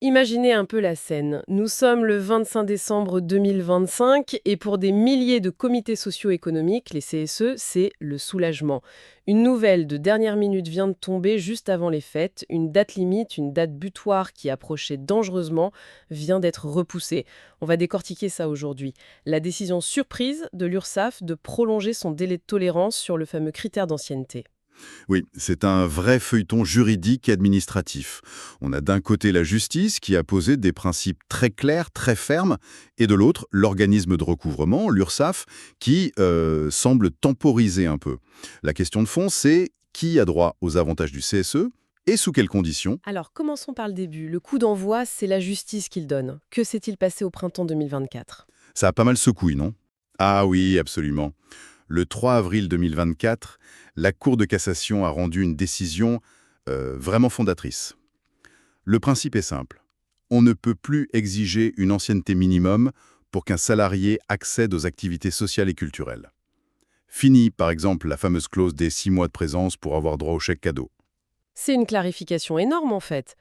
Imaginez un peu la scène. Nous sommes le 25 décembre 2025 et pour des milliers de comités socio-économiques, les CSE, c'est le soulagement. Une nouvelle de dernière minute vient de tomber juste avant les fêtes. Une date limite, une date butoir qui approchait dangereusement vient d'être repoussée. On va décortiquer ça aujourd'hui. La décision surprise de l'URSSAF de prolonger son délai de tolérance sur le fameux critère d'ancienneté. Oui, c'est un vrai feuilleton juridique et administratif. On a d'un côté la justice qui a posé des principes très clairs, très fermes, et de l'autre, l'organisme de recouvrement, l'URSSAF, qui semble temporiser un peu. La question de fond, c'est qui a droit aux avantages du CSE et sous quelles conditions? Alors, commençons par le début. Le coup d'envoi, c'est la justice qui le donne. Que s'est-il passé au printemps 2024? Ça a pas mal secoué, non? Ah oui, absolument. Le 3 avril 2024, la Cour de cassation a rendu une décision vraiment fondatrice. Le principe est simple. On ne peut plus exiger une ancienneté minimum pour qu'un salarié accède aux activités sociales et culturelles. Fini, par exemple, la fameuse clause des 6 mois de présence pour avoir droit au chèque cadeau. C'est une clarification énorme en fait.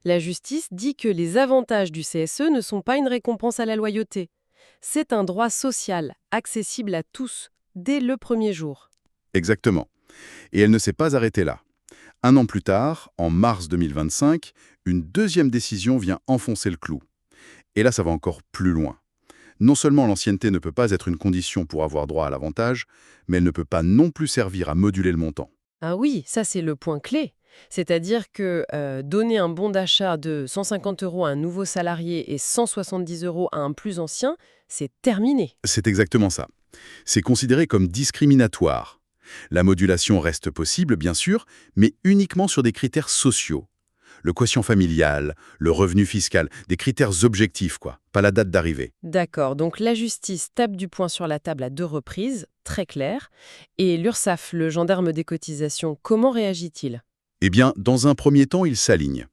La justice dit que les avantages du CSE ne sont pas une récompense à la loyauté. C'est un droit social, accessible à tous, dès le premier jour. Exactement. Et elle ne s'est pas arrêtée là. Un an plus tard, en mars 2025, une deuxième décision vient enfoncer le clou. Et là, ça va encore plus loin. Non seulement l'ancienneté ne peut pas être une condition pour avoir droit à l'avantage, mais elle ne peut pas non plus servir à moduler le montant. Ah oui, ça c'est le point clé. C'est-à-dire que donner un bon d'achat de 150 € à un nouveau salarié et 170 € à un plus ancien, c'est terminé. C'est exactement ça. C'est considéré comme discriminatoire. La modulation reste possible, bien sûr, mais uniquement sur des critères sociaux. Le quotient familial, le revenu fiscal, des critères objectifs, quoi, pas la date d'arrivée. D'accord, donc la justice tape du poing sur la table à deux reprises, très clair. Et l'URSSAF, le gendarme des cotisations, comment réagit-il? Eh bien, dans un premier temps, il s'aligne.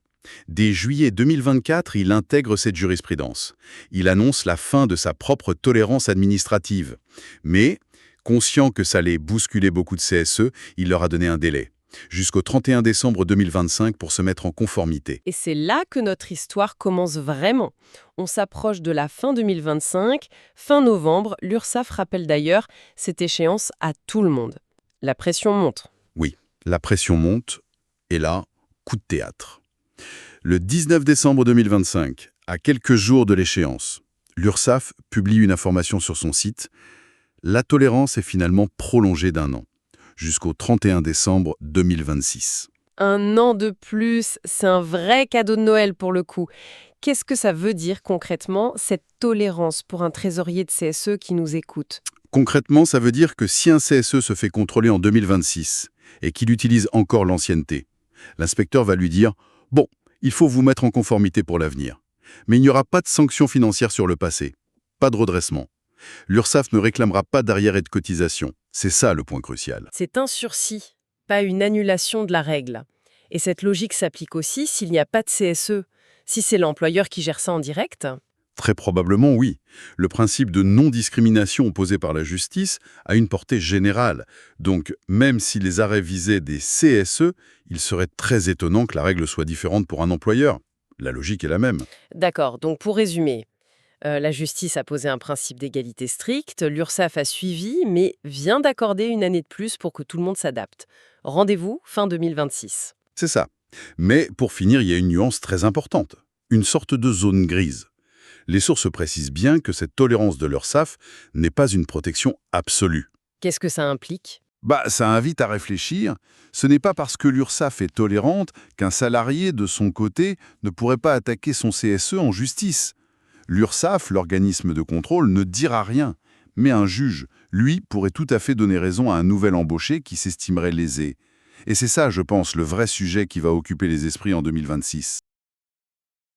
Dès juillet 2024, il intègre cette jurisprudence. Il annonce la fin de sa propre tolérance administrative. Mais, conscient que ça allait bousculer beaucoup de CSE, il leur a donné un délai, jusqu'au 31 décembre 2025 pour se mettre en conformité. Et c'est là que notre histoire commence vraiment. On s'approche de la fin 2025, fin novembre, l'URSSAF rappelle d'ailleurs cette échéance à tout le monde. La pression monte. Oui, la pression monte, et là, coup de théâtre. Le 19 décembre 2025, à quelques jours de l'échéance, l'URSSAF publie une information sur son site. La tolérance est finalement prolongée d'un an, jusqu'au 31 décembre 2026. Un an de plus, c'est un vrai cadeau de Noël pour le coup. Qu'est-ce que ça veut dire concrètement, cette tolérance pour un trésorier de CSE qui nous écoute? Concrètement, ça veut dire que si un CSE se fait contrôler en 2026 et qu'il utilise encore l'ancienneté, l'inspecteur va lui dire « Bon, il faut vous mettre en conformité pour l'avenir. Mais il n'y aura pas de sanctions financières sur le passé, pas de redressement. L'URSSAF ne réclamera pas d'arriérés de cotisation. C'est ça le point crucial. » C'est un sursis, pas une annulation de la règle. Et cette logique s'applique aussi s'il n'y a pas de CSE, si c'est l'employeur qui gère ça en direct. Très probablement, oui. Le principe de non-discrimination posé par la justice a une portée générale. Donc, même si les arrêts visaient des CSE, il serait très étonnant que la règle soit différente pour un employeur. La logique est la même. D'accord, donc pour résumer, la justice a posé un principe d'égalité stricte, l'URSSAF a suivi, mais vient d'accorder une année de plus pour que tout le monde s'adapte. Rendez-vous fin 2026. C'est ça. Mais pour finir, il y a une nuance très importante. Une sorte de zone grise. Les sources précisent bien que cette tolérance de l'URSSAF n'est pas une protection absolue. Qu'est-ce que ça implique? Ça invite à réfléchir. Ce n'est pas parce que l'URSSAF est tolérante qu'un salarié, de son côté, ne pourrait pas attaquer son CSE en justice. L'URSSAF, l'organisme de contrôle, ne dira rien. Mais un juge, lui, pourrait tout à fait donner raison à un nouvel embauché qui s'estimerait lésé. Et c'est ça, je pense, le vrai sujet qui va occuper les esprits en 2026.